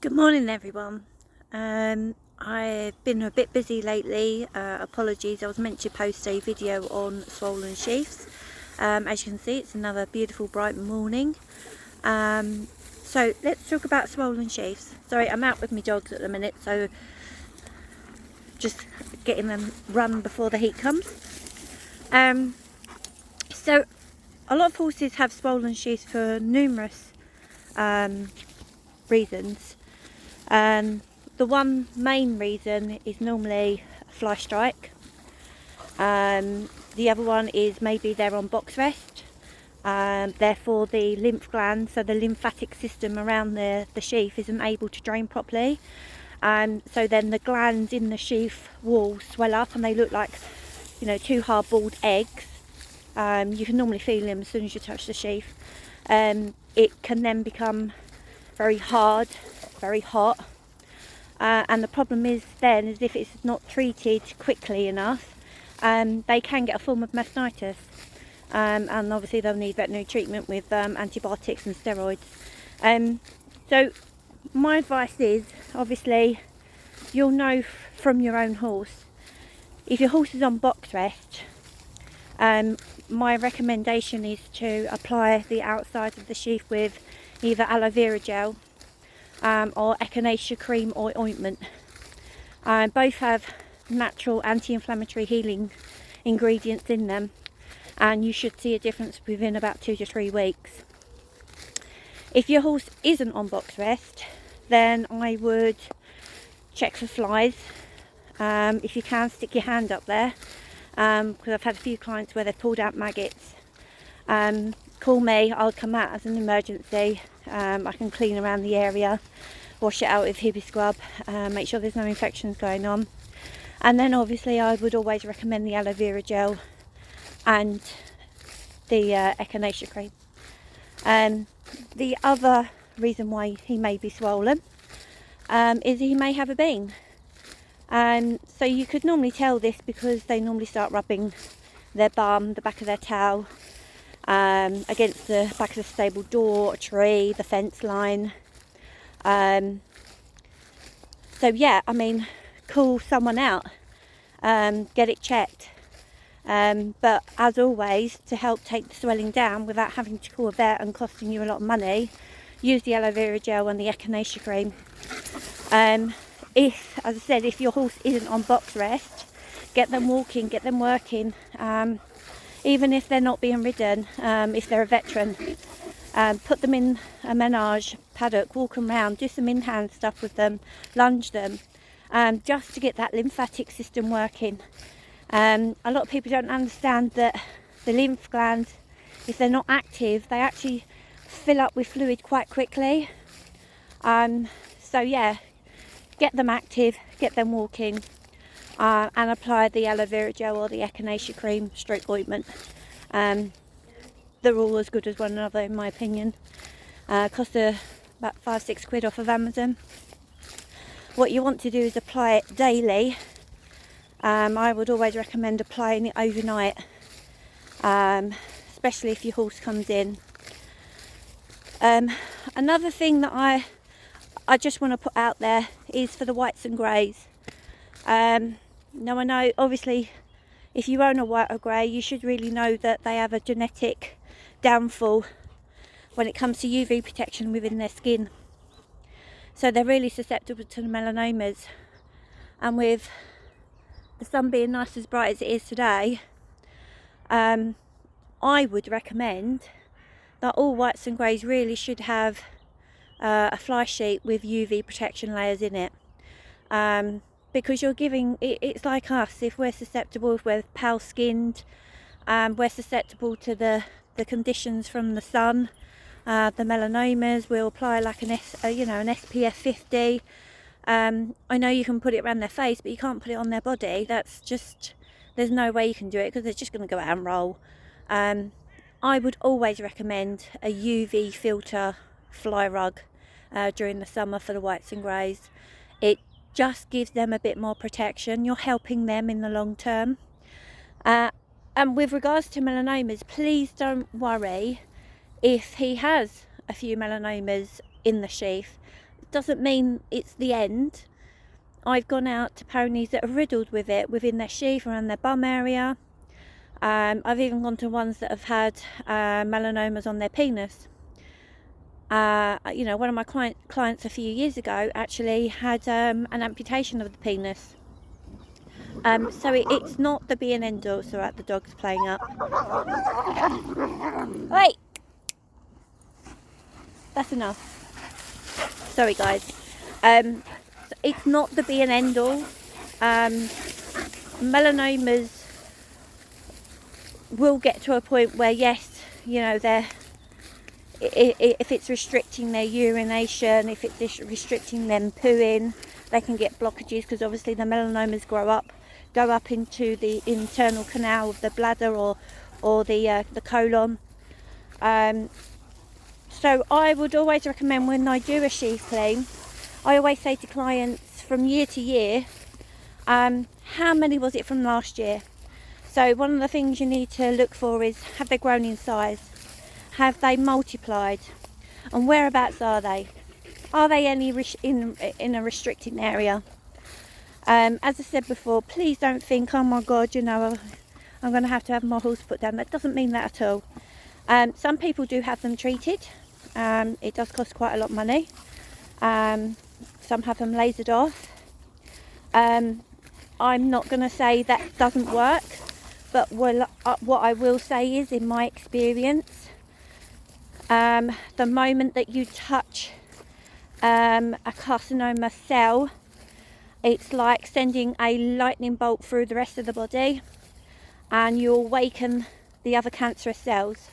Good morning everyone. I've been a bit busy lately, apologies. I was meant to post a video on swollen sheaths. As you can see, it's another beautiful bright morning. So let's talk about swollen sheaths. Sorry, I'm out with my dogs at the minute, so just getting them run before the heat comes. So a lot of horses have swollen sheaths for numerous reasons. The one main reason is normally fly strike. The other one is maybe they're on box rest, therefore the lymph glands, so the lymphatic system around the sheath isn't able to drain properly, so then the glands in the sheath wall swell up and they look like, you know, two hard-boiled eggs. You can normally feel them as soon as you touch the sheath. It can then become very hard, very hot. And the problem is then is if it's not treated quickly enough, they can get a form of mastitis, and obviously they'll need veterinary treatment with antibiotics and steroids. So my advice is, obviously you'll know from your own horse. If your horse is on box rest, my recommendation is to apply the outside of the sheath with either aloe vera gel or echinacea cream or ointment. Both have natural anti-inflammatory healing ingredients in them, and you should see a difference within about 2 to 3 weeks. If your horse isn't on box rest, then I would check for flies. If you can, stick your hand up there, because I've had a few clients where they've pulled out maggots. Call me, I'll come out as an emergency. I can clean around the area, wash it out with Hippie Scrub, make sure there's no infections going on. And then obviously I would always recommend the aloe vera gel and the echinacea cream. The other reason why he may be swollen is he may have a bean. So you could normally tell this because they normally start rubbing their bum, the back of their tail, against the back of the stable door, a tree, the fence line. So yeah, I mean, call someone out, get it checked. But as always, to help take the swelling down without having to call a vet and costing you a lot of money, use the aloe vera gel and the echinacea cream. If, as I said, if your horse isn't on box rest, get them walking, get them working. Even if they're not being ridden, if they're a veteran, put them in a menage paddock, walk them around, do some in-hand stuff with them, lunge them, just to get that lymphatic system working. A lot of people don't understand that the lymph glands, if they're not active, they actually fill up with fluid quite quickly. So yeah, get them active, get them walking. And apply the aloe vera gel or the echinacea cream stroke ointment. They're all as good as one another in my opinion. Cost about 5-6 quid off of Amazon. What you want to do is apply it daily. I would always recommend applying it overnight, especially if your horse comes in. Another thing that I just want to put out there is for the whites and greys. Now I know obviously if you own a white or grey, you should really know that they have a genetic downfall when it comes to UV protection within their skin. So they're really susceptible to the melanomas, and with the sun being nice as bright as it is today, I would recommend that all whites and greys really should have a fly sheet with UV protection layers in it. Because you're giving, it's like us, if we're susceptible, if we're pale skinned, we're susceptible to the conditions from the sun, the melanomas. We'll apply like an SPF 50. I know you can put it around their face, but you can't put it on their body. That's just, there's no way you can do it because they're just going to go out and roll. I would always recommend a UV filter fly rug during the summer for the whites and greys. It just gives them a bit more protection. You're helping them in the long term. And with regards to melanomas, please don't worry if he has a few melanomas in the sheath. doesn't mean it's the end. I've gone out to ponies that are riddled with it within their sheath, around their bum area. I've even gone to ones that have had melanomas on their penis. You know, one of my clients a few years ago actually had an amputation of the penis. So it's not the be and end all. So the dog's playing up. Wait, that's enough. Sorry guys. It's not the be and end all. Melanomas will get to a point where, yes, you know, if it's restricting their urination, if it's restricting them pooing, they can get blockages, because obviously the melanomas go up into the internal canal of the bladder or the colon. So I would always recommend, when I do a sheath clean, I always say to clients, from year to year, how many was it from last year? So one of the things you need to look for is, have they grown in size? Have they multiplied? And whereabouts are they? Are they in a restricting area? As I said before, please don't think, oh my God, you know, I'm going to have my horse put down. That doesn't mean that at all. Some people do have them treated. It does cost quite a lot of money. Some have them lasered off. I'm not going to say that doesn't work, but what I will say is, in my experience, the moment that you touch a carcinoma cell, it's like sending a lightning bolt through the rest of the body, and you awaken the other cancerous cells.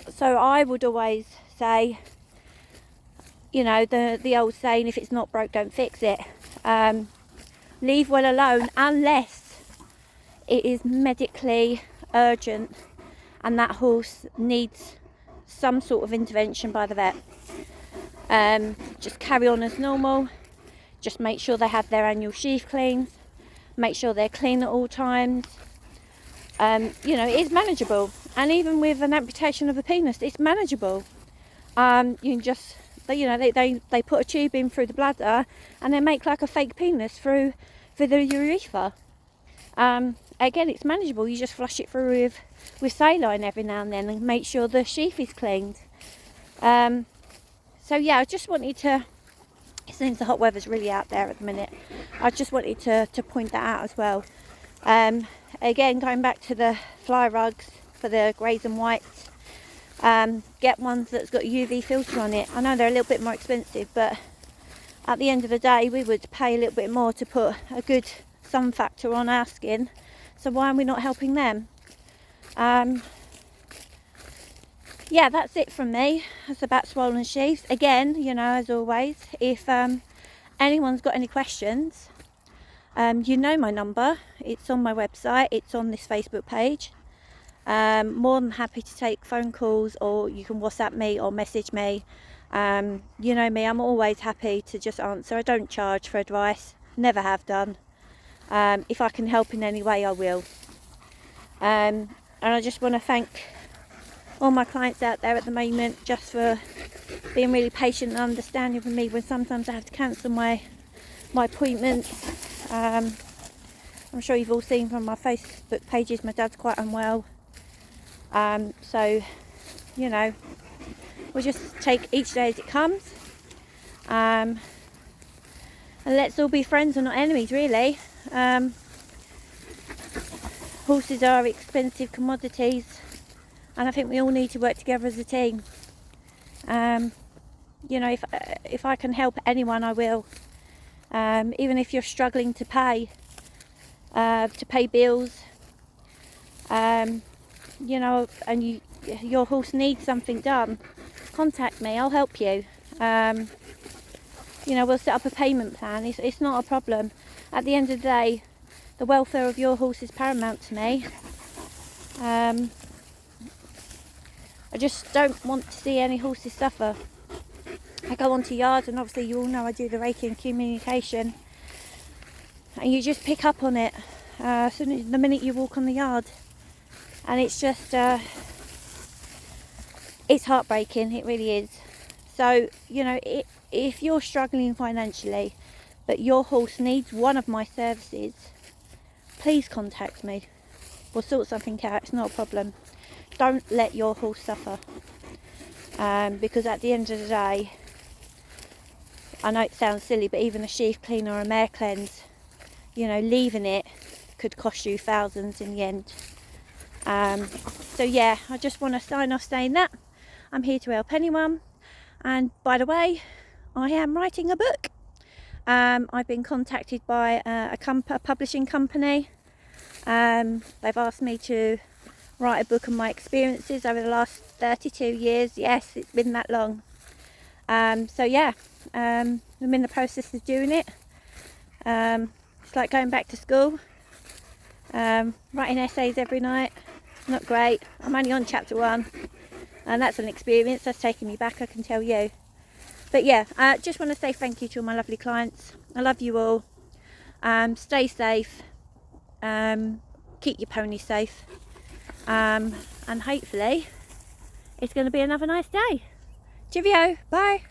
So I would always say, you know, the old saying, if it's not broke, don't fix it. Leave well alone, unless it is medically urgent and that horse needs some sort of intervention by the vet. Just carry on as normal. Just make sure they have their annual sheath cleans. Make sure they're clean at all times. You know, it is manageable. And even with an amputation of a penis, it's manageable. You can just, you know, they put a tube in through the bladder and they make like a fake penis through the urethra. Again, it's manageable. You just flush it through with saline every now and then and make sure the sheath is cleaned. So yeah, I just wanted to, since the hot weather's really out there at the minute, I just wanted to point that out as well. Again, going back to the fly rugs for the greys and whites, get ones that's got UV filter on it. I know they're a little bit more expensive, but at the end of the day, we would pay a little bit more to put a good sun factor on our skin. So why are we not helping them? Yeah, that's it from me. That's about swollen sheaths. Again, you know, as always, if anyone's got any questions, you know my number. It's on my website. It's on this Facebook page. More than happy to take phone calls, or you can WhatsApp me or message me. You know me, I'm always happy to just answer. I don't charge for advice, never have done. If I can help in any way, I will. And I just want to thank all my clients out there at the moment, just for being really patient and understanding with me when sometimes I have to cancel my appointments. I'm sure you've all seen from my Facebook pages, my dad's quite unwell. So, you know, we'll just take each day as it comes. And let's all be friends and not enemies, really. Horses are expensive commodities, and I think we all need to work together as a team. You know, if I can help anyone, I will. Even if you're struggling to pay bills, you know, and your horse needs something done, contact me. I'll help you. You know, we'll set up a payment plan. It's not a problem. At the end of the day, the welfare of your horse is paramount to me. I just don't want to see any horses suffer. I go onto yards, and obviously you all know I do the raking communication, and you just pick up on it the minute you walk on the yard, and it's just it's heartbreaking, it really is. So, you know, if you're struggling financially but your horse needs one of my services, please contact me. We'll sort something out. It's not a problem. Don't let your horse suffer, because at the end of the day, I know it sounds silly, but even a sheath clean or a mare cleanse, you know, leaving it could cost you thousands in the end. So yeah, I just want to sign off saying that I'm here to help anyone. And by the way, I am writing a book. I've been contacted by a publishing company. They've asked me to write a book on my experiences over the last 32 years. Yes, it's been that long. So yeah, I'm in the process of doing it. It's like going back to school, writing essays every night. Not great. I'm only on chapter 1, and that's an experience that's taken me back, I can tell you. But yeah, I just want to say thank you to all my lovely clients. I love you all. Stay safe. Keep your pony safe. And hopefully it's going to be another nice day. Cheerio. Bye.